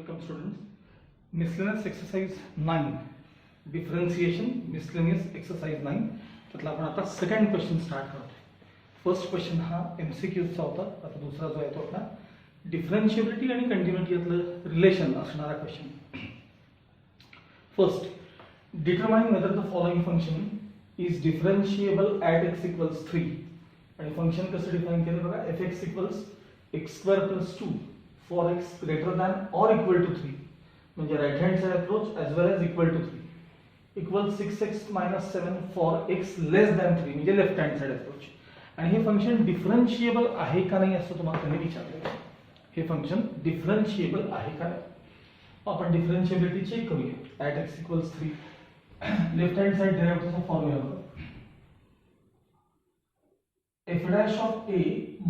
Welcome students. Miscellaneous exercise 9. Differentiation miscellaneous exercise 9. त्यातला आपण आता सेकंड क्वेश्चन स्टार्ट करतो. फर्स्ट क्वेश्चन हा MCQचा होता. आता दुसरा जो आहे तो आपला डिफरन्शिएबिलिटी आणि कंटिन्युटी यातलं रिलेशन असणारा question. First, determine whether the following function is differentiable at x equals 3. आणि फंक्शन कसं डिफाइन केलं बघा, fx इक्वल्स x² + 2 for x greater than or equal to 3 म्हणजे right hand side approach as well as equal to 3 equals 6x - 7 for x less than 3 म्हणजे left hand side approach. आणि हे function डिफरन्शिएबल आहे का नाही असं तुम्हाला त्यांनी विचारलं. हे फंक्शन डिफरन्शिएबल आहे का नाही, आपण डिफरन्शिएबिलिटी चेक करूया. At x equals 3 left hand side डेरिव्हेटिव्हचा फॉर्म्युला बघा, f' ऑफ a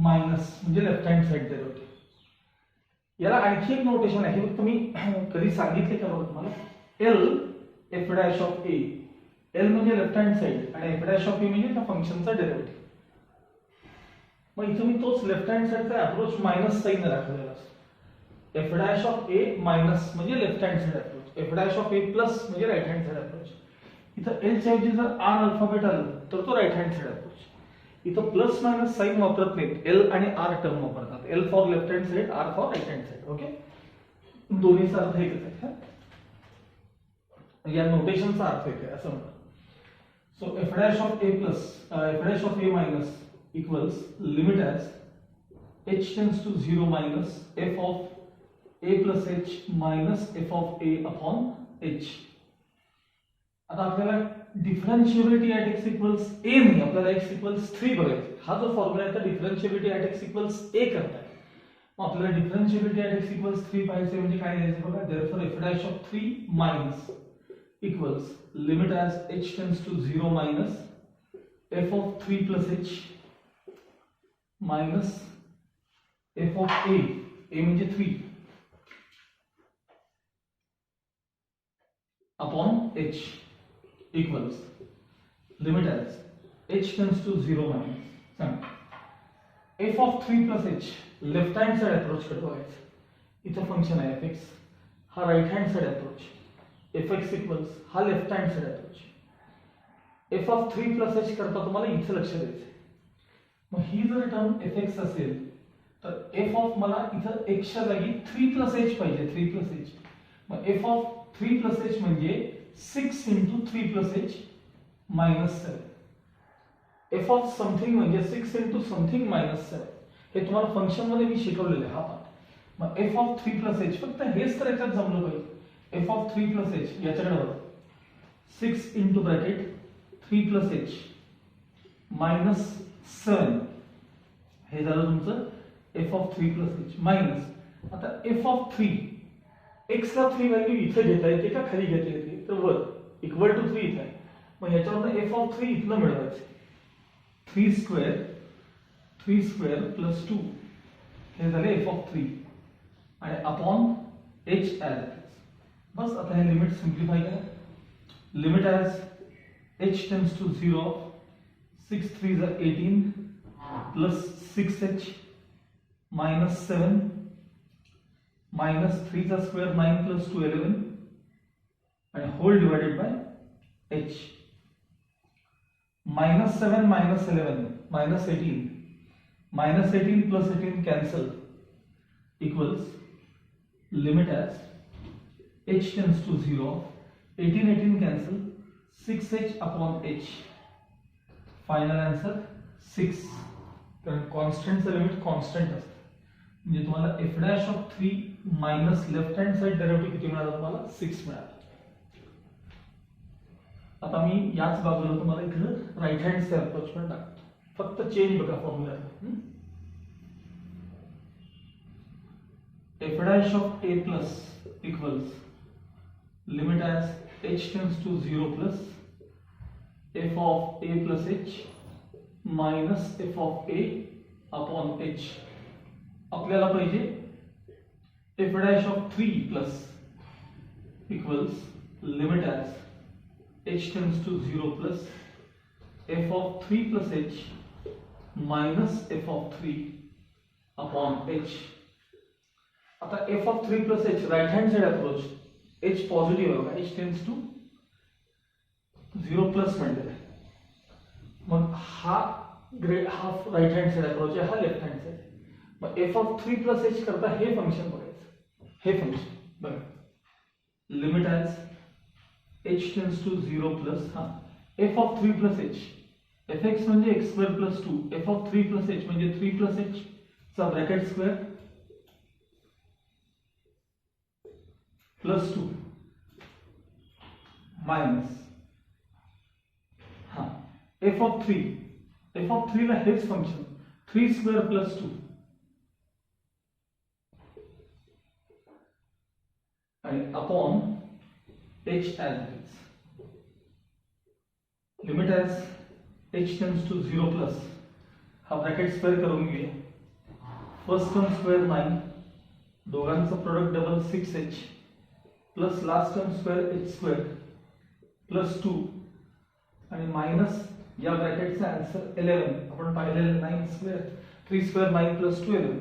मायनस म्हणजे लेफ्ट हँड साइड डेरिव्हेटिव्ह. याला आणखी एक नोटेशन आहे, फक्त मी कधी सांगितले का बघा तुम्हाला. l f' of a, l म्हणजे लेफ्ट हँड साइड आणि f' ऑफ a म्हणजे त्या फंक्शनचा डेरिव्हेटिव्ह. मग इथे मी तोच लेफ्ट हँड साइडचा अप्रोच मायनस साइन दाखवलेला असतो. f' ऑफ a मायनस म्हणजे left hand side approach, f' of a plus म्हणजे राइट हँड साइड अप्रोच. इथं l च्या ऐवजी जर r अल्फाबेट आलं तर तो राइट हँड साइड अप्रोच. इथं प्लस मायनस साइन वापरत नाहीत, एल आणि आर टर्म वापरतात. L for left hand side, R for right hand side. Okay, दोन्हीचा अर्थ एकच आहे. या नोटेशनचा अर्थ एक आहे असं म्हणतात. So f' of a plus f' of a minus equals limit as h tends to 0 minus f of a plus h minus f of a upon h. आता आपल्याला differentiability at x equals a नाही, आपल्याला x equals 3 बघायचं. हा जो formula आहे तर डिफरन्शिएबिलिटी at x equals a करताय. मग आपल्याला डिफरन्शिएबिलिटी ॲट x इक्वल्स 3 पाहिजे म्हणजे काय द्यायचं बघा. Therefore f' of 3 minus equals limit as h tends to 0 minus f of 3 plus h minus f of a म्हणजे 3 upon h equals limit as h tends to 0 minus f of 3 plus h left hand side approach कडे बघायचं. इथं function आहे fx, हा right hand side approach. fx equals हा left hand side approach. f of 3 plus h करता तुम्हाला इथे लक्ष द्यायचं. मग ही जर टर्म fx असेल तर f ऑफ मला इथं x च्या जागी 3 plus h पाहिजे. 3 plus h, मग f of 3 plus h म्हणजे 6 into 3 plus h minus 7. f of something म्हणजे 6 into something minus 7. हे तुम्हाला फंक्शन मध्ये मी शिकवलेलं आहे हा पार्ट. मग f of 3 plus h फक्त हेच तर याच्यात जमलं पाहिजे. f of 3 plus h याच्याकडे बघा, 6 into bracket 3 plus h minus 7 हे झालं तुमचं f of 3 plus h minus. आता f of 3 x ला 3 व्हॅल्यू इथे घेता येते का खाली घेता येते, तर वर इक्वल टू 3 इथे आहे. मग याच्यावरून f ऑफ 3 इथलं मिळवायचं. 3 स्क्वेअर प्लस 2 हे झाले f ऑफ 3 आणि अपॉन h ॲज. बस आता हे लिमिट सिम्प्लिफाय करा. Limit as h tends to 0 6 3 18 plus 6h minus 7 minus 3 चा स्क्वेअर 9 प्लस 2 11 आणि whole divided by h. Minus 7 minus 11 minus 18 minus 18 plus 18 cancel equals limit as h tends to 0 18 cancel 6h upon h. Final answer 6. कारण कॉन्स्टंटचं limit constant असतं. म्हणजे तुम्हाला f' of 3 minus left hand side derivative किती मिळाला तुम्हाला 6 मिळाला. आता मी याच बाजूला तुम्हाला इकडे राइट हँड साइड अप्रोच पण टाकतो. फक्त चेंज बघा formula. f' of a plus equals limit as h tends to 0 plus f of a plus h minus f of a upon h. आपल्याला पाहिजे f' of 3 plus equals limit as h tends to 0 plus f of 3 plus h minus f of 3 upon h. आता f of 3 plus h right hand side approach h positive आहे बघा, h tends to 0 plus म्हणलेला आहे. मग हा half right hand side approach आहे, हा left hand side. मग f ऑफ 3 प्लस h करता हे फंक्शन बघायचं. हे फंक्शन बघा, limit as h tends to 0 plus f of 3 plus h, fx म्हणजे x square plus 2, f of 3 plus h म्हणजे 3 प्लस h चा bracket square plus 2 minus f of 3 ला हेच फंक्शन 3 स्क्वेअर प्लस 2 आणि upon h as it is. Limit as h tends to 0 plus, हा bracket square करून घेऊया. First term square 9, दोघांचं product double 6h plus last term square h square plus 2 आणि minus या ब्रॅकेटचा answer 11. आपण पाहिलेलं 9 square 3 square 9 plus 2 11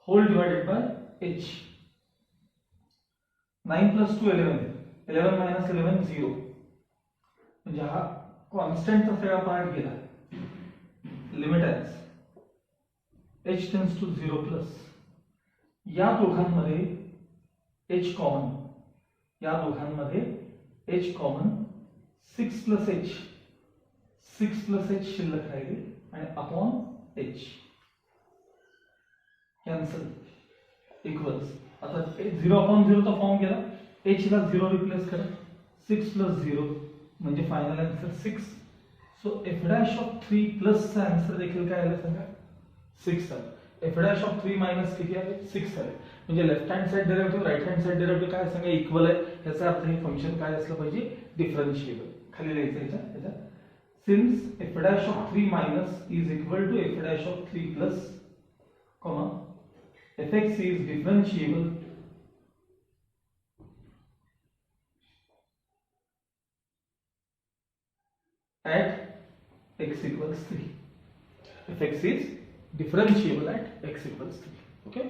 whole divided by h. 9 plus 2 11, 11 minus 11 0. म्हणजे हा कॉन्स्टंटचा सगळा पार्ट गेला. Limit as h tends to 0 plus, या दोघांमध्ये h कॉमन, या दोघांमध्ये h common, 6 plus h, 6 plus h शिल्लक राहिली आणि अपॉन h कॅन्सल इक्वल्स. आता 0 अपॉन 0 चा फॉर्म गेला, h ला 0 रिप्लेस करा, 6 प्लस 0 म्हणजे final answer 6. So f dash of 3 plus चा आन्सर देखील काय आला सांगा, 6 आला. f डॅश ऑफ 3 मायनस किती आले, 6 आले. म्हणजे left hand side derivative right hand side derivative काय सांगा, इक्वल आहे. याचा अर्थ हे फंक्शन काय असलं पाहिजे, डिफरन्शिएबल. खाली लिहायचं याच्या since f dash of 3 minus is equal to f dash of 3 plus comma fx is differentiable at x equals 3. fx is differentiable at x equals 3. Okay.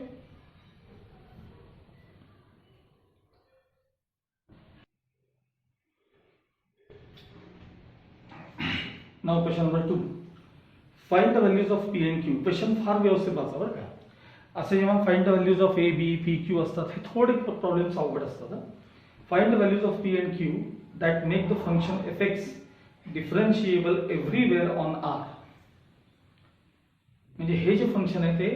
Now question number 2. Find the values of p and q. Question फार व्यवस्थित वाचा बरं का. असं जेव्हा find the values of A B P Q असतात हे थोडे प्रॉब्लेम्स अवघड असतात. Find the values of P and Q that make the function fx differentiable everywhere on R. म्हणजे हे जे फंक्शन आहे ते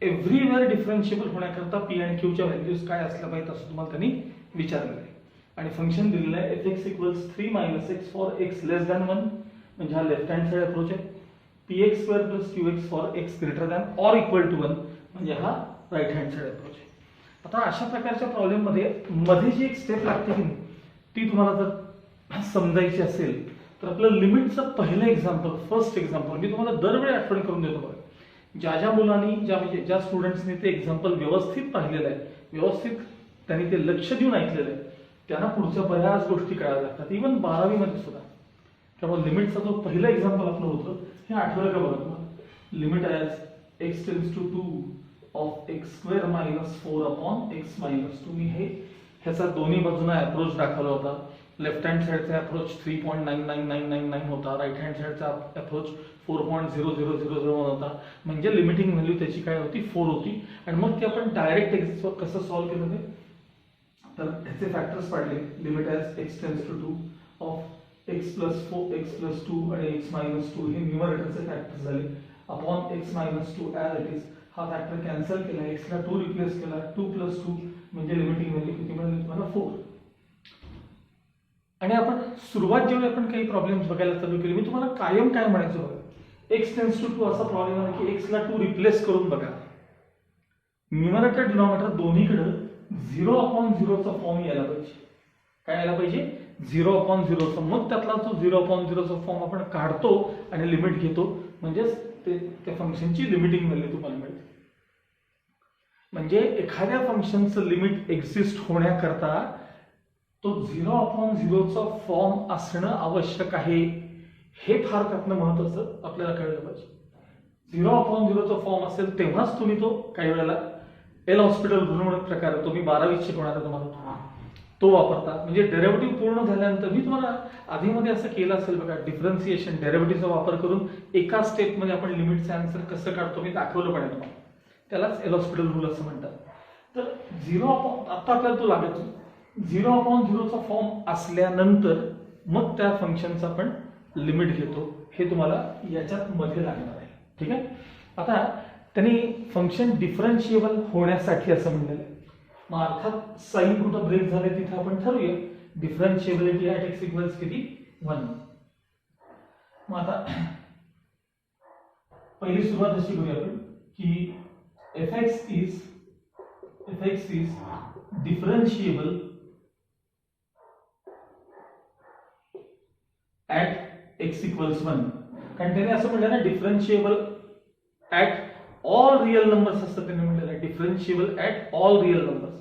एव्हरीवेअर डिफरन्शिएबल होण्याकरता पी आणि क्यूच्या व्हॅल्यूज काय असल्या पाहिजेत असं तुम्हाला त्यांनी विचारलेलं आहे. आणि फंक्शन दिलेलं आहे fx equals 3 minus x for x less than 1, म्हणजे हा लेफ्ट हँड साइड अप्रोच आहे. px square plus qx for x greater than or equal to 1, म्हणजे हा राइट हँड साइड अप्रोच आहे. आता अशा प्रकारच्या प्रॉब्लेम मध्ये जी एक स्टेप लागते की ती तुम्हाला जर समजायची असेल तर आपलं लिमिटचं पहिलं एक्झाम्पल, फर्स्ट एक्झाम्पल मी तुम्हाला दरवेळी आठवण करून देतो बघा. ज्या मुलांनी ज्या स्टुडंट्सनी ते एक्झाम्पल व्यवस्थित पाहिलेलं आहे, व्यवस्थित त्यांनी ते लक्ष देऊन ऐकलेलं आहे, त्यांना पुढच्या बऱ्याच गोष्टी कळायला लागतात, इव्हन 12वी मध्ये सुद्धा. त्यामुळे लिमिटचा जो पहिलं एक्झाम्पल आपलं होतं हे आठवलं का बघा तुम्हाला. Limit as x tends to 2 of x square minus 4 upon x minus 2. मी ह्याचा दोन्ही बाजूना अप्रोच दाखवला होता. लेफ्ट हँड साइडचा अप्रोच 3.99999 होता, राइट हँड साइडचा अप्रोच 4.00001 होता. म्हणजे लिमिटिंग व्हॅल्यू त्याची काय होती, 4 होती. आणि मग ते आपण डायरेक्ट कसं सॉल्व्ह केलं ते, तर ह्याचे फॅक्टर्स पाडले. Limit as x tends to 2 of x plus 4 x plus 2 आणि x मायनस 2 हे न्यूमरेटरचे फॅक्टर्स झाले. Upon x minus 2 as it is, हा फॅक्टर कॅन्सल केला, x ला 2 रिप्लेस केला, 2 प्लस 2 म्हणजे लिमिटिंग व्हॅल्यू किती मिळाली तुम्हाला, 4. आणि आपण सुरुवात जेव्हा आपण काही प्रॉब्लेम्स बघायला चालू केले, मी तुम्हाला कायम काय म्हणायचं बघा, x टेन्स टू 2 असा प्रॉब्लेम आहे की x ला 2 रिप्लेस करून बघा. न्यूमरेटर डिनॉमिनेटर दोन्हीकडे 0/0 चा फॉर्म यायला पाहिजे. काय यायला पाहिजे, 0/0 चा. मग त्यातला तो 0/0 चा फॉर्म आपण काढतो आणि लिमिट घेतो, म्हणजेच त्या फंक्शनची लिमिटिंग व्हॅल्यू तुम्हाला मिळते. म्हणजे एखाद्या फंक्शनचं लिमिट एक्झिस्ट होण्याकरता तो 0/0 चा फॉर्म असणं आवश्यक आहे. हे फार त्यातनं महत्वाचं आपल्याला कळलं पाहिजे. 0/0 चा फॉर्म असेल तेव्हाच तुम्ही तो काही वेळेला एल हॉस्पिटल रूल म्हणून प्रकार आहे, तो मी 12वीत शिकवणार आहे तुम्हाला, तो वापरता. म्हणजे डेरिव्हेटिव्ह पूर्ण झाल्यानंतर मी तुम्हाला आधीमध्ये असं केलं असेल बघा, डिफरन्सिएशन डेरिव्हेटिव्हचा वापर करून एका स्टेपमध्ये आपण लिमिटचे आन्सर कसं काढतो मी दाखवलं पाहिजे तुम्हाला, त्यालाच एल हॉस्पिटल रूल असं म्हणतात. तर 0 आता आपल्याला तो लागतो 0/0चा फॉर्म असल्यानंतर मग त्या फंक्शनचा आपण लिमिट घेतो, हे तुम्हाला याच्यात मध्ये लागणार आहे. ठीक आहे. आता त्यांनी फंक्शन डिफरन्शिएबल होण्यासाठी असं म्हणलेलं आहे. मग अर्थात साइन कुठं ब्रेक झाले तिथे आपण ठरवूया डिफरन्शिएबिलिटी ॲट एक्स इक्वल्स किती 1. मग आता पहिली सुरुवात अशी करूया आपण की F X is differentiable at X equals 1. कारण त्याने असं म्हटलं ना differentiable at all real numbers असतं, त्यांनी म्हटलेलं आहे differentiable at all real numbers.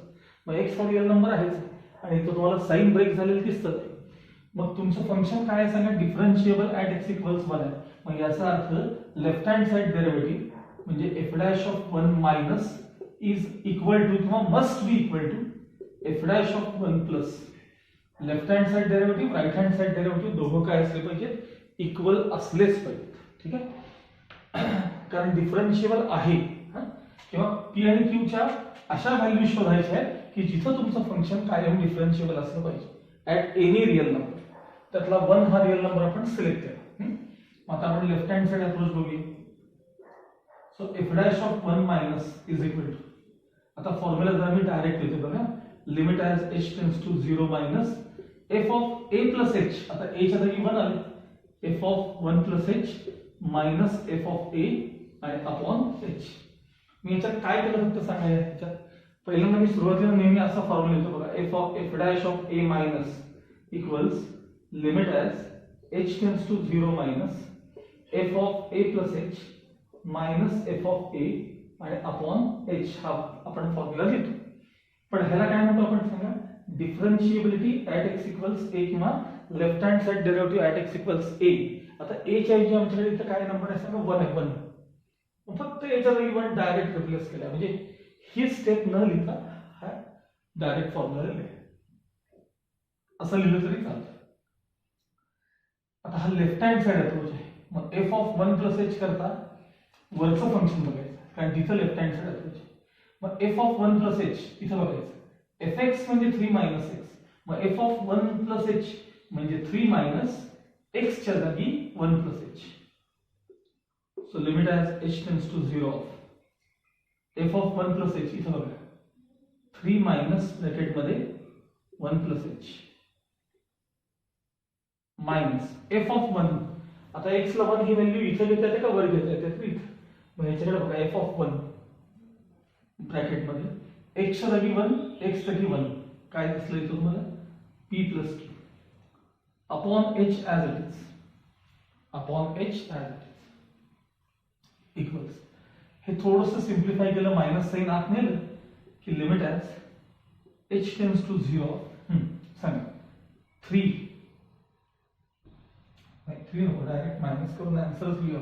मग एक्स हा रियल नंबर आहेच आणि तो तुम्हाला साइन ब्रेक झालेलं दिसतं. मग तुमचं फंक्शन काय आहे सांगा, डिफरन्शिएबल ॲट एक्स इक्वल्स 1 आहे. मग याचा अर्थ लेफ्ट हँड साइड डेरिव्हेटिव्ह म्हणजे F dash of 1 minus is equal to किंवा must be equal to F dash of 1 plus left hand side derivative right hand side derivative दोघं काय असले पाहिजेत, इक्वल असलेच पाहिजेत. ठीक आहे. कारण डिफरन्शिएबल आहे किंवा पी आणि क्यूच्या अशा व्हॅल्यू शोधायच्या आहेत की जिथं तुमचं फंक्शन कायम डिफरन्शिएबल असलं पाहिजे ऍट एनी रियल नंबर. त्यातला 1 हा रियल नंबर आपण सिलेक्ट केला. आता आपण लेफ्ट हँड साइड अप्रोच बघूया. So F dash of 1 minus is equal to, आता फॉर्म्युला जर मी डायरेक्ट लिहितो बघा, limit as H tends to 0 minus F of A plus H. आता ए च्या जागी 1 आले, F of 1 plus H minus F of A आणि अपॉन एच. मी याच्यात काय केलं फक्त सांगा. याच्यात पहिल्यांदा मी सुरुवातीला नेहमी असा फॉर्म्युला लिहितो बघा, F of F dash of A minus equals limit as H tends to 0 minus F of A plus H minus F of A आणि अपॉन एच हा आपण फॉर्म्युला लिहितो. पण ह्याला काय म्हणतो आपण सांगा, differentiability at X equals A किंवा left hand side derivative at X equals A. आता ए च्या ऐवजी आमच्याकडे इथं काय नंबर आहे सांगा, 1 आहे. 1 फक्त याच्या जागी 1 डायरेक्ट रिप्लेस केला, म्हणजे ही स्टेप न लिहिता हा डायरेक्ट फॉर्म्युला लिहिला, असं लिहिलं तरी चालतं. आता हा लेफ्ट हँड साइड अप्रोच आहे. मग एफ ऑफ 1 प्लस एच करता वरचं फंक्शन बघायचं, कारण तिथं लेफ्ट हँड साइड अप्रोच आहे. मग एफ ऑफ 1 प्लस एच इथं बघायचं, एफ एक्स म्हणजे 3 मायनस एक्स. मग एफ ऑफ 1 प्लस एच म्हणजे 3 मायनस एक्स च्या जागी 1 plus H. So limit as h tends to 0 of f of 1 plus h इथं बघा 3 मायनस ब्रॅकेट मध्ये 1 plus h minus f of 1. आता x ला 1 ही व्हॅल्यू इथं घेता येते का वर घेता येते, तर इथं. मग याच्याकडे बघा f of 1 ब्रॅकेट मध्ये x च्या जागी 1 x जागी 1 काय दिसलं इथं तुम्हाला, p plus q upon h as it is, upon h as it is equals. हे थोडंसं सिम्प्लिफाय केलं, मायनस साइन आत नेलं की limit as H tends to 0 सांगा 3 नको डायरेक्ट मायनस करून आन्सरच लिहूया.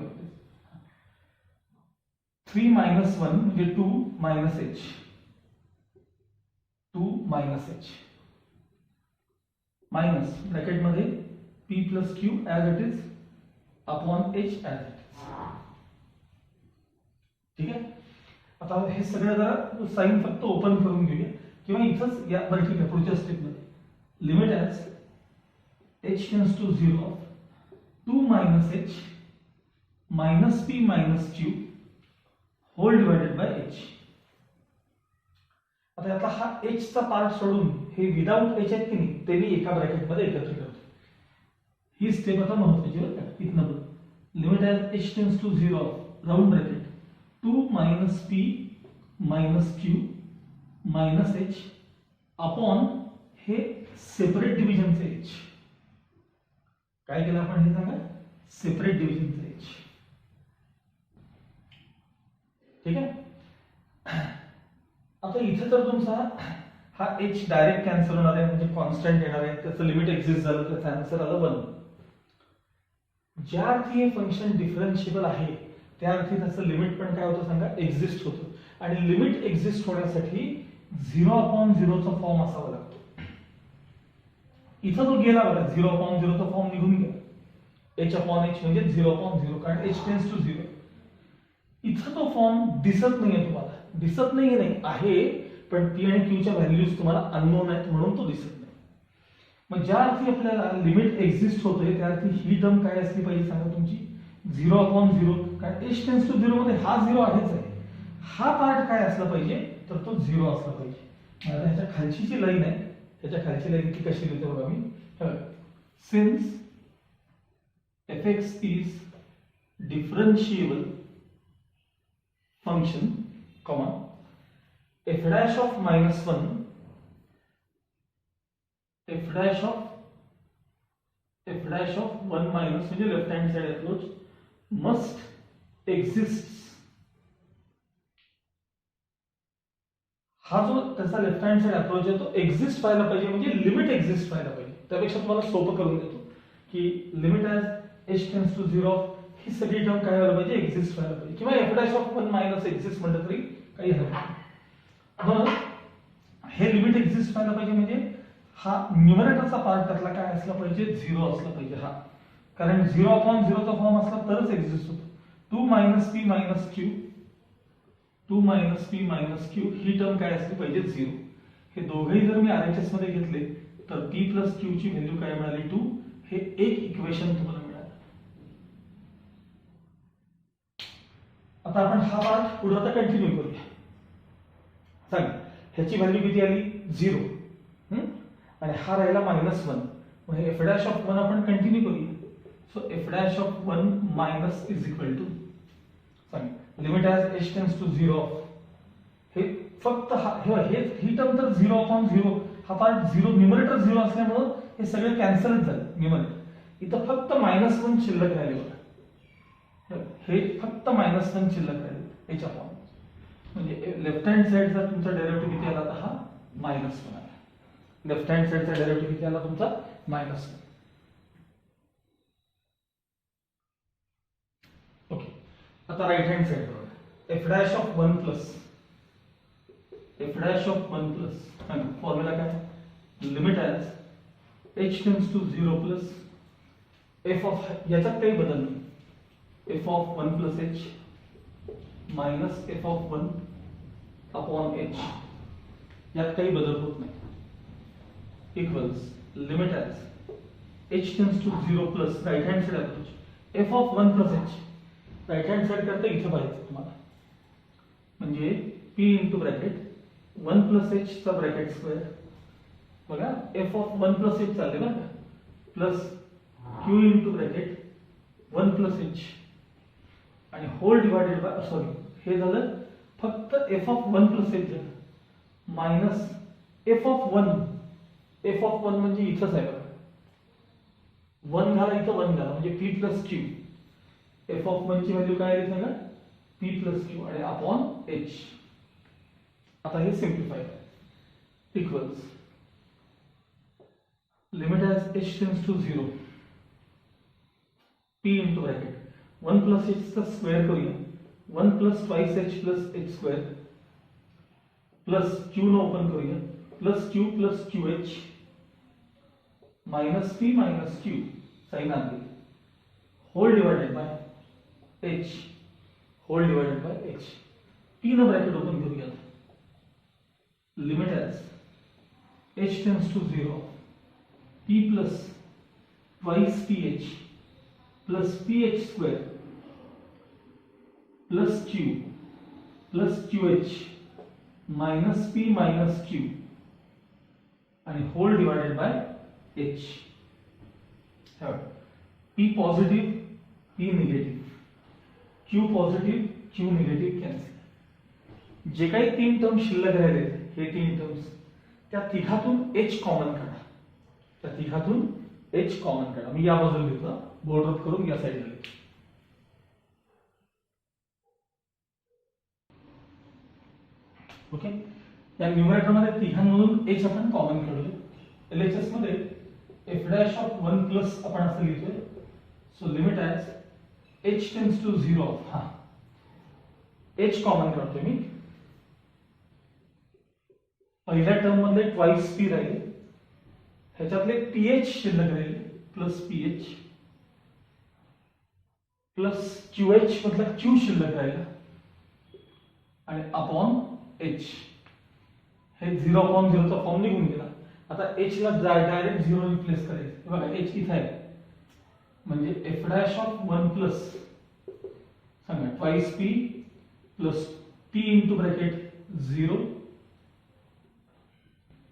3 मायनस 1 म्हणजे 2 minus H, 2 minus H minus bracket मध्ये p plus Q as it is upon H as it is. ठीक आहे. आता हे सगळं जरा साइन फक्त ओपन करून घेऊया किंवा इथंच या बरं ठीक आहे. पुढच्या स्टेपमध्ये limit as H tends to 0 of 2 minus H minus P minus Q whole divided by H. आता यातला हा एच चा पार्ट सोडून हे विदाउट एच आहेत की नाही ते मी एका ब्रॅकेटमध्ये एकत्र करतो. ही स्टेप आता महत्त्वाची बरं का. इथनं बघ limit as H tends to 0 of round bracket 2 minus P minus Q minus H upon हे सेपरेट डिव्हिजनचे एच. काय केलं आपण हे सांगा, सेपरेट डिव्हिजनचे एच. ठीक आहे. आता इथे तर तुमचा हा एच डायरेक्ट कॅन्सल होणार आहे, म्हणजे कॉन्स्टंट येणार आहे, त्याचं लिमिट एक्झिस्ट झालं, त्याचा आन्सर आला 1. ज्या अर्थी हे फंक्शन डिफरन्शिएबल आहे त्या अर्थी त्याचं लिमिट पण काय होतं सांगा, एक्झिस्ट होतं. आणि लिमिट एक्झिस्ट होण्यासाठी 0/0चा फॉर्म असावा लागतो. इथं तो गेला बघा, 0/0चा फॉर्म निघून गेला. h/h म्हणजे 0/0, कारण h टेन्स टू 0. इथं तो फॉर्म दिसत नाहीये तुम्हाला, दिसत नाहीये नाही आहे, पण p आणि q च्या व्हॅल्यूज तुम्हाला अननोन आहेत म्हणून तो दिसत नाही. मग ज्या अर्थी आपल्याला लिमिट एक्झिस्ट होतोय त्या अर्थी ही टर्म काय असली पाहिजे सांगा तुमची, 0/0, कारण h टेन्स टू 0 मध्ये हा 0 आहेच आहे. हा पार्ट काय असला पाहिजे तर तो 0 असला पाहिजे. आता ह्याच्या खालची जी लाईन आहे, ह्याच्या खालची लाईन ती कशी लिहितो बघा मी, since fx is differentiable function, comma f dash of -1, f dash of 1 minus म्हणजे left hand side approach must exist. हा जो त्याचा लेफ्ट हँड साइड अप्रोच आहे तो एक्झिस्ट व्हायला पाहिजे, म्हणजे लिमिट एक्झिस्ट व्हायला पाहिजे. त्यापेक्षा तुम्हाला सोपं करून देतो की limit as h tends to 0 ही सगळी टर्म काय व्हायला पाहिजे, एक्झिस्ट व्हायला पाहिजे, किंवा f dash of 1 minus exist म्हटलं तरी काही हरकत नाही. मग हे लिमिट एक्झिस्ट व्हायला पाहिजे म्हणजे हा न्यूमरेटरचा पार्ट त्यातला काय असला पाहिजे, 0 असला पाहिजे. हा कारण 0/0चा फॉर्म असला तरच एक्झिस्ट होतो. 2 - p - q, 2 - p - q ही टर्म काय असली पाहिजे, 0. हे दोघेही जर मी RHS मध्ये घेतले तर p + q ची व्हॅल्यू काय मिळाली, 2. हे एक इक्वेशन तुम्हाला मिळालं. आता आपण हा पार्ट पुढे आता कंटिन्यू करूया. सांगा ह्याची व्हॅल्यू किती आली, 0, आणि हा राहिला -1. मग हे f dash of 1 आपण कंटिन्यू करूया. So f dash of 1 minus is equal to, सांगा limit as h tends to 0. हे फक्त हे ही टर्म तर 0/0, हा पार्ट 0, न्यूमरेटर 0 असल्यामुळे हे सगळे कॅन्सलच झाले न्यूमरेटर. इथं फक्त -1 शिल्लक राहिले बघा, हे फक्त -1 शिल्लक राहिले याच्या फॉर्म. म्हणजे लेफ्ट हँड साइडचा तुमचा डेरिव्हेटिव्ह किती आला, तर हा -1 आला. लेफ्ट हँड साइडचा डेरिव्हेटिव्ह किती आला तुमचा, -1. ओके. आता राइट हँड साइड बघा, f dash of 1 plus formula काय, limit as h tends to 0 plus f of, याच्यात काही बदल नाही, f of 1 plus h minus f of 1 upon h, यात काही बदल होत नाही, equals limit as h tends to 0 plus right hand side approach f of 1 plus h. Right hand side करता इथे पाहिजे तुम्हाला, म्हणजे p into bracket 1 plus h चा ब्रॅकेट स्क्वेअर बघा, f of 1 plus h चालले बघा, plus q into bracket 1 plus h आणि होल डिवाइडेड बाय, सॉरी हे झालं फक्त f of 1 plus h झालं, मायनस f of 1 म्हणजे इथंच आहे बघा, 1 घाला इथं 1 घाला म्हणजे p plus q. f of 1 ची व्हॅल्यू काय आहे सांगा, p plus q आणि अपॉन h. आता हे सिम्प्लिफाय करा, equals limit as h tends to 0, p into bracket 1 plus h चा स्क्वेअर करूया, 1 plus twice h plus h square plus q न ओपन करूया, plus q plus qh minus p minus q sign आली, whole divided by h, whole divided by h. p न bracket open करूया, limit as h tends to 0, p plus twice ph plus ph square plus q plus qh minus p minus q आणि whole divided by h. p positive p negative, q positive q negative cancel. जे काही तीन term शिल्लक राहिले हे तीन terms, त्या तिघातून h common काढा, त्या तिघातून h कॉमन काढा. मी या बाजूला घेतो, बोर्ड आउट करून या साईडला घेतो. ओके. या न्यूमरेटर मध्ये तिघांमधून h आपण कॉमन काढूया. LHS मध्ये f dash of 1 plus आपण असं लिहितोय. So limit as h tends to 0 of, हा एच कॉमन करतोय मी. पहिल्या टर्म मध्ये ट्वाइस पी राहिले, ह्याच्यातले पीएच शिल्लक राहिले प्लस पीएच प्लस क्यूएच मधला क्यू शिल्लक राहिला आणि अपॉन एच. हे 0/0चा फॉर्म निघून गेला. आता एच ला डायरेक्ट 0 रिप्लेस करायचं. बघा एच इथे आहे म्हणजे एफ डॅश ऑफ 1 प्लस सांगा twice P plus P into bracket 0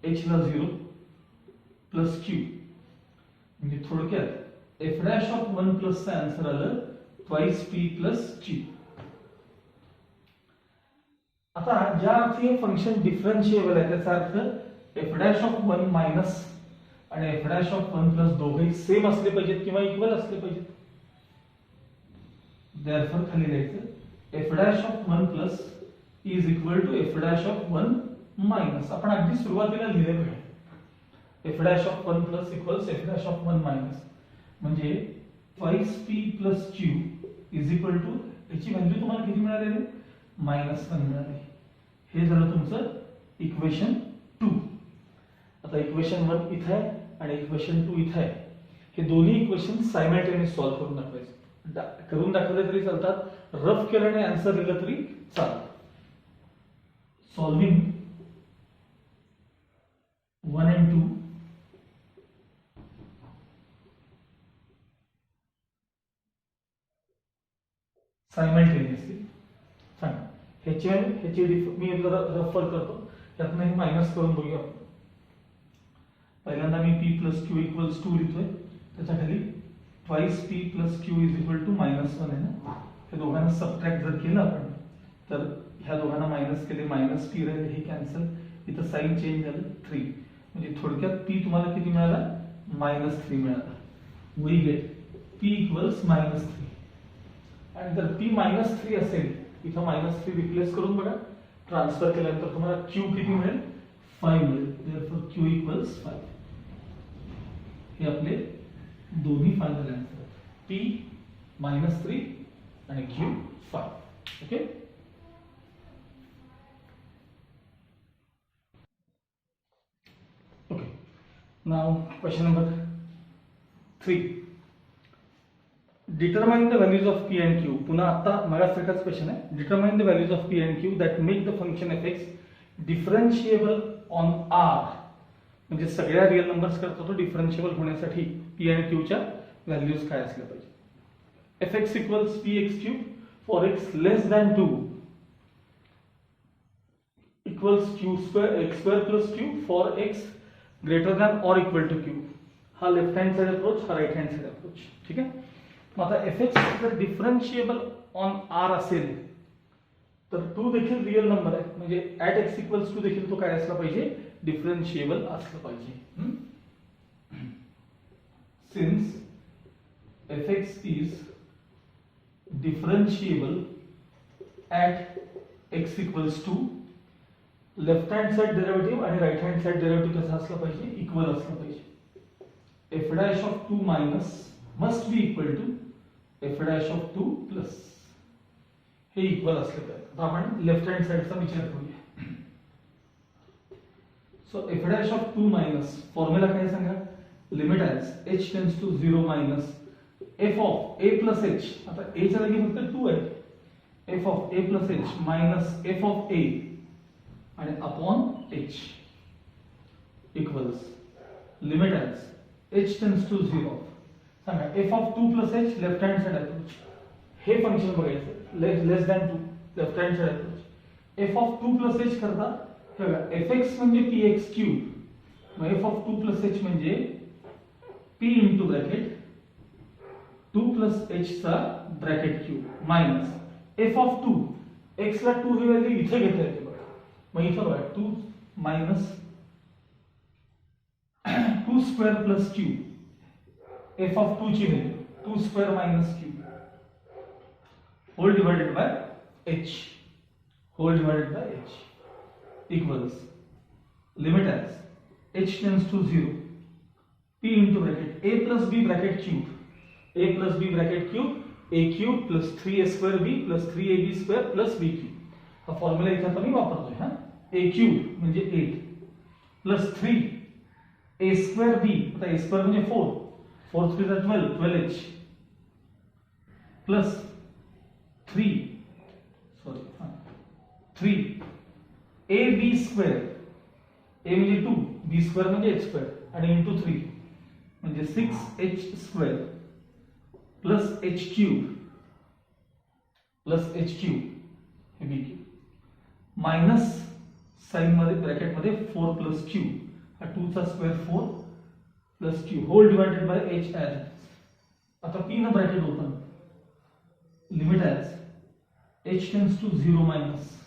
H ला 0 प्लस क्यू म्हणजे थोडक्यात एफ डॅश ऑफ 1 प्लस चा आन्सर आलं ट्वाइस पी प्लस क्यू. आता ज्या अर्थी हे फंक्शन डिफरन्शिएबल आहे त्याचा अर्थ एफ डॅश ऑफ 1 मायनस आणि एफ डॅश ऑफ 1 प्लस दोघेही सेम असले पाहिजेत किंवा इक्वल असले पाहिजेत. देयरफॉर खाली लिहायचं F dash of 1 plus is equal to F dash of 1 minus. आपण अगदी सुरुवातीला लिहिलेलं आहे F dash of 1 plus equals F dash of 1 minus म्हणजे twice P plus Q is equal to याची व्हॅल्यू तुम्हाला किती मिळालेली -1 मिळाली. हे झालं तुमचं इक्वेशन 2. आता इक्वेशन 1 इथे आहे आणि इक्वेशन 2 इथे आहे. हे दोन्ही इक्वेशन सायमल्टेनियस सॉल्व्ह करून दाखवायचे. करून दाखवले तरी चालतात, रफ केल्याने आन्सर दिलं तरी चालतं. सॉल्विंग 1 and 2 सायमल्टेनियसली सांगा. ह्याची मी रेफर करतो, त्यातनं हे मायनस करून बघूया. पहिल्यांदा मी p प्लस क्यू इक्वल्स 2 लिहितोय, त्याच्या खाली twice p plus Q is equal to -1 आहे ना. हे दोघांना सबट्रॅक्ट जर केलं आपण तर ह्या दोघांना मायनस केले -p राहिले, हे कॅन्सल. इथं साइन चेंज झालं 3 म्हणजे थोडक्यात p तुम्हाला किती मिळाला -3 मिळाला. वी गेट p इक्वल्स -3 आणि जर p -3 असेल इथं -3 रिप्लेस करून बघा, ट्रान्सफर केल्यानंतर तुम्हाला q किती मिळेल 5 मिळेल. Therefore q equals 5. हे आपले दोन्ही फायनल आन्सर p -3 आणि q 5. Okay. Okay, now question number 3. Determine the values of p and q. पुन्हा आता मगासारखाच क्वेश्चन आहे. Determine the values of p and q that make the function fx differentiable on r. म्हणजे सगळ्या real numbers करता तो डिफरन्शिएबल होण्यासाठी p आणि q च्या व्हॅल्यूज काय असल्या पाहिजे. fx equals px³ for x less than 2 equals x² plus q for x greater than or equal to q. हा लेफ्ट हँड साइड अप्रोच, हा राइट हँड साइड अप्रोच. ठीक आहे. मग आता fx जर डिफरन्शिएबल ऑन r असेल तर 2 देखील रिअल नंबर आहे, म्हणजे ऍट x इक्वल्स 2 देखील तो काय असला पाहिजे डिफरन्शिएबल असला पाहिजे. Since fx is differentiable at x equals 2, left hand side derivative आणि राइट हँड साइड डेरिव्हेटिव्ह कसा असला पाहिजे इक्वल असला पाहिजे. f dash of 2 minus must be equal to f dash of 2 plus. हे इक्वल असले पाहिजे. आता आपण लेफ्ट हँड साइडचा विचार करूया. So f dash of 2 minus formula काय सांगा, limit as h tends to 0 minus f of a plus h. आता a च्या जागी फक्त 2 आहे, f of a plus h minus f of a आणि upon h equals limit as h tends to 0 सांगा f of 2 plus h left hand side approach. हे function बघायचं less than 2 left hand side approach. f of 2 plus h करता हे बघा fx म्हणजे px³, मग f of 2 plus h म्हणजे p into bracket 2 plus h चा bracket cube minus f of 2 x ला 2 ही व्हॅल्यू इथे घेता येते बघा. मग इथं बघा 2 minus 2 square plus q f of 2 ची value 2 square minus q whole divided by h equals limit as h tends to 0 p into bracket a plus b bracket cube a cube plus 3a square b plus 3ab square plus b cube हा formula इथे आता मी वापरतोय हा. ए cube म्हणजे 8 plus 3 a square बी, आता a square म्हणजे 4, 4 3 12, 12h plus 3 ab square, a म्हणजे 2, b square म्हणजे h स्क्वेअर आणि इंटू 3 म्हणजे 6h square plus h cube हे b क्यूब मायनस साइन मध्ये ब्रॅकेट मध्ये 4 प्लस क्यू हा 2 चा square 4 plus q whole divided by h as. आता p न bracket open, limit as h tends to 0 minus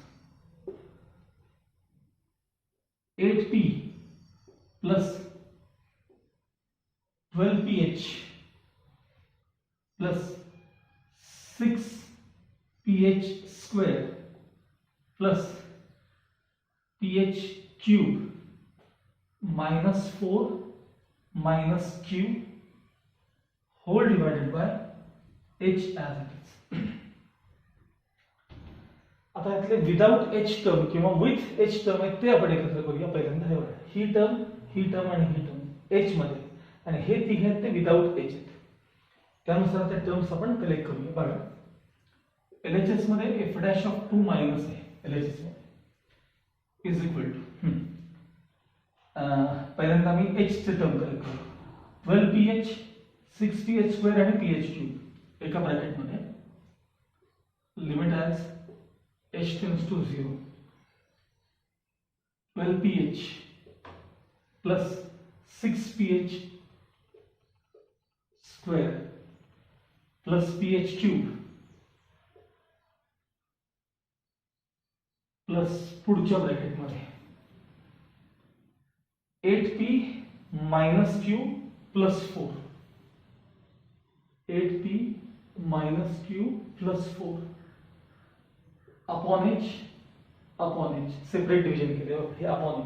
8p plus 12ph plus 6ph square plus ph cube minus 4 minus q whole divided by h as it is. आता यातले without h term किंवा with h term आहे ते आपण एकत्र करूया. पहिल्यांदा हे बघा, ही टर्म आणि ही टर्म h मध्ये आणि हे तिघे आहेत ते विदाउट h आहेत. त्यानुसार त्या टर्म्स आपण कलेक्ट करूया. बघा, LHS मध्ये f डॅश ऑफ 2 मायनस आहे. LHS मध्ये इज इक्वल टू पहिल्यांदा मी h चे टर्म कलेक्ट करू. 12ph 6ph स्क्वेअर आणि ph क्यूब एका ब्रॅकेट मध्ये, limit as h tends to 0. 12ph plus 6ph square plus ph cube plus पुढच्या ब्रॅकेट मध्ये 8p minus q plus 4, 8p minus q plus 4 upon h separate division केले. हे upon h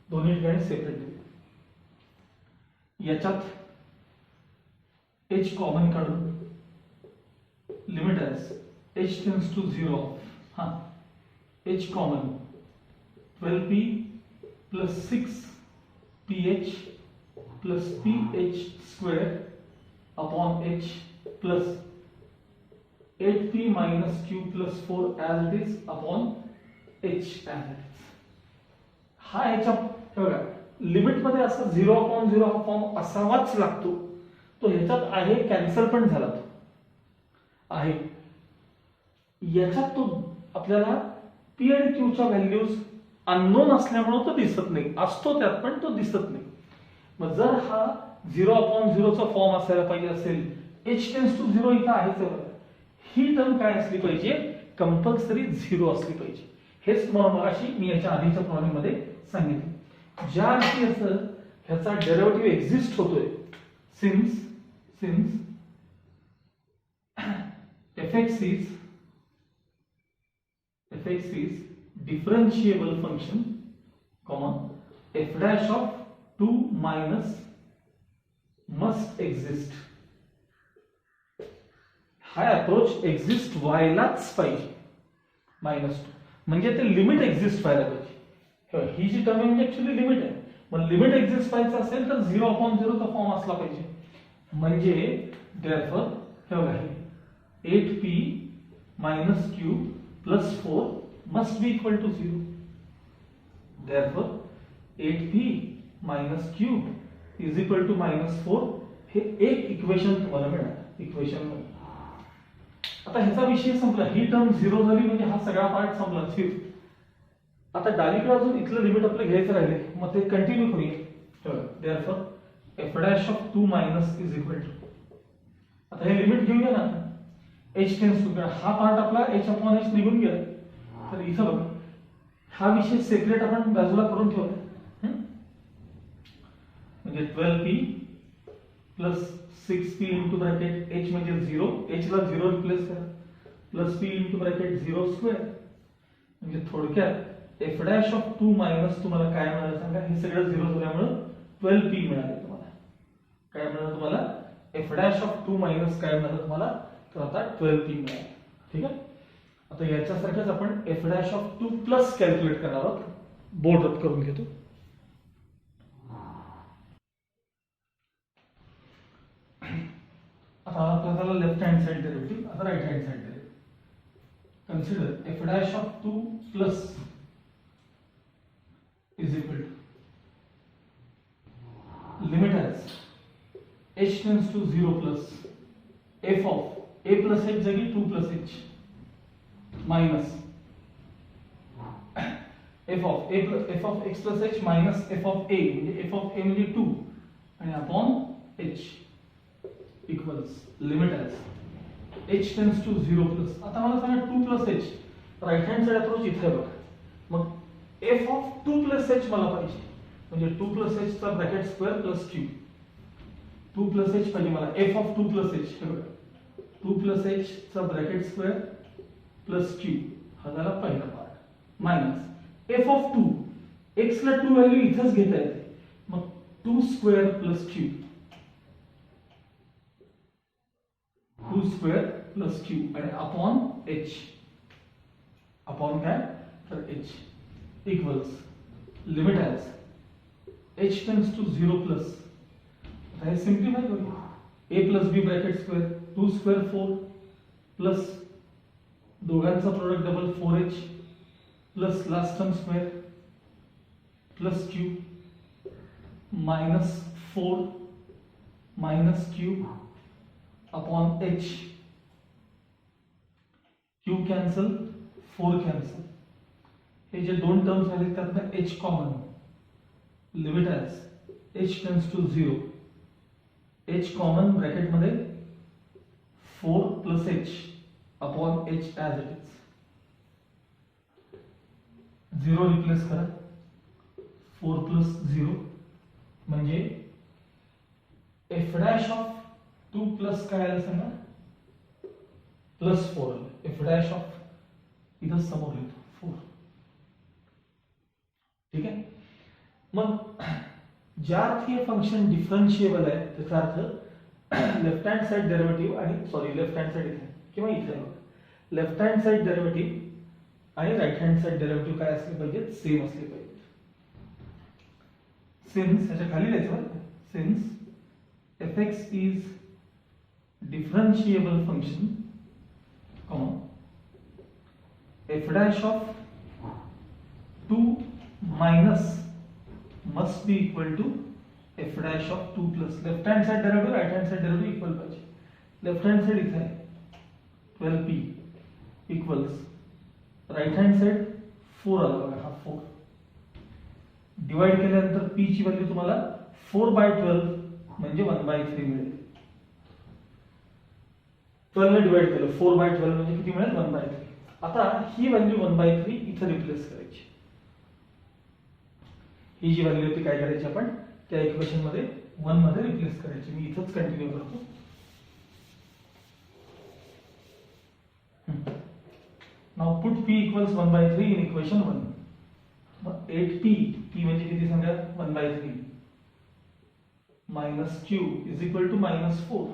दोन्ही ठिकाणी separate दिले. याच्यात h कॉमन काढून limit as h tends to 0 हा h common 12p plus 6ph plus ph square upon h plus 8p minus q plus 4 as it is upon h as it is. हा ह्याच्या बघा limit मध्ये असा 0/0 हा form असावाच लागतो. तो ह्याच्यात आहे, कॅन्सल पण झाला तो आहे. याच्यात तो आपल्याला p आणि q च्या व्हॅल्यूज अननोन असल्यामुळे तो दिसत नाही. असतो त्यात पण तो दिसत नाही. मग जर हा 0/0 चा फॉर्म असायला पाहिजे असेल, h टेंड्स टू 0 इथं आहेच. ही टर्म काय असली पाहिजे, कंपल्सरी 0 असली पाहिजे. हेच तुम्हाला मगाशी मी याच्या आधीच्या प्रॉब्लेम मध्ये सांगितलं. ज्या अर्थी असं ह्याचा डेरिव्हेटिव्ह एक्झिस्ट होतोय, since fx is differentiable function, f dash of 2 minus must exist. हा अप्रोच एक्झिस्ट व्हायलाच पाहिजे. -2 म्हणजे ते लिमिट एक्झिस्ट व्हायला पाहिजे. ही जी टर्म म्हणजे ऍक्च्युअली लिमिट आहे. मग लिमिट एक्झिस्ट व्हायचं असेल तर 0/0 चा फॉर्म असला पाहिजे. म्हणजे देअरफॉर हे बघा, 8p minus q plus 4 must be equal to 0. Therefore 8p minus q is equal to -4. हे एक इक्वेशन तुम्हाला मिळालं इक्वेशन मध्ये. आता ह्याचा विषय संपला. ही टर्म 0 झाली म्हणजे हा सगळा पार्ट संपला. आता डावीकडे अजून इथलं लिमिट आपलं घ्यायचं राहिले, मग ते कंटिन्यू करूया. Therefore f dash of 2 minus is equal to, आता हे लिमिट घेऊया ना, h टेंड्स टू, हा पार्ट आपला h अपॉन h निघून गेला. तर इथं बघा, हा विषय सेपरेट आपण बाजूला करून ठेवला. म्हणजे 12p plus 6p into bracket h म्हणजे 0, h ला 0 रिप्लेस करा, plus p into bracket 0 square. म्हणजे थोडक्यात f डॅश ऑफ 2 मायनस तुम्हाला काय मिळालं सांगा. हे सगळं 0 झाल्यामुळे 12p मिळाले तुम्हाला. काय मिळालं तुम्हाला, f डॅश ऑफ 2 मायनस काय मिळालं तुम्हाला, तर आता 12p मिळालं. ठीक आहे. आता याच्यासारखंच आपण f dash of 2 plus calculate करणार आहोत. बोर्ड रद्द करून घेतो. आता आपल्याला लेफ्ट हँड साइड डेरिव्हेटिव्ह, आता right hand side derivative. Consider f dash of 2 plus is equal to limit as h tends to 0 plus f of a plus h जागी 2 plus h minus f of x plus h minus f of a म्हणजे f of a म्हणजे 2 आणि upon h equals limit as h tends to 0 plus. आता मला सांगा 2 plus h right hand side approach इथे बघा. मग f of 2 plus h मला पाहिजे म्हणजे 2 plus h चा bracket square plus q. 2 plus h पाहिजे मला f of 2 plus h हे बघा 2 plus h चा ब्रॅकेट स्क्वेअर प्लस q हा झाला पहिला part minus f of 2 x ला 2 व्हॅल्यू इथेच घेता येते मग 2 square plus q 2 square plus q आणि अपॉन h अपॉन काय तर h equals limit as h tends to 0 plus है सिंप्लीफाई करूंगा a plus B bracket square 2 square 4 plus दोघांचा product double 4h plus last term square plus q minus 4 minus q upon h q cancel 4 cancel हे जे दोन terms झाले त्यातनं h common limit as h tends to 0 h common bracket मध्ये 4 plus h upon h as it is 0 replace करा 4 plus 0 म्हणजे f dash of 2 plus काय आलं सांगा प्लस 4 f डॅश ऑफ इथं समोर लिहितो 4. ठीक आहे. मग ज्या अर्थी हे फंक्शन डिफरन्शिएबल आहे त्याचा अर्थ लेफ्ट हँड साइड डेरिव्हेटिव्ह आणि सॉरी लेफ्ट हँड साइड इथे किंवा इथे लेफ्ट हँड साइड डेरिव्हेटिव्ह आणि राइट हँड साइड डेरिव्हेटिव्ह काय असले पाहिजेत सेम असले पाहिजेत. सिन्स याच्या खाली लिहायचं since fx is differentiable function f dash of 2 minus must be equal to f dash of 2 plus left hand side derivative right hand side derivative equal पाहिजे. left hand side इथे आहे 12p equals right hand side 4 आला बघा हा 4 divide केल्यानंतर p ची value तुम्हाला 4/12 म्हणजे 1/3 मिळेल. 12 ने डिवाइड केलं 4/12 म्हणजे किती मिळेल 1/3. आता ही व्हॅल्यू 1/3 इथे रिप्लेस करायची. ही जी व्हॅल्यू होती काय करायची आपण त्या इक्वेशन मध्ये 1 मध्ये रिप्लेस करायची. मी इथेच कंटिन्यू करतो. Now put p equals 1/3 in equation 1. मग 8p p म्हणजे किती सांगा 1/3 minus q is equal to -4.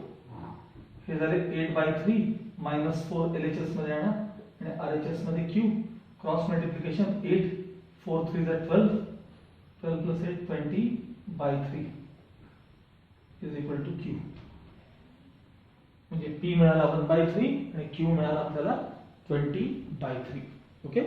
हे झाले 8/3 -4 LHS मध्ये आणा आणि RHS मध्ये q cross multiplication 8 4 3 12 12 plus 8 20/3 is equal to q. म्हणजे p मिळाला 1/3 आणि q मिळाला आपल्याला 20/3. ओके.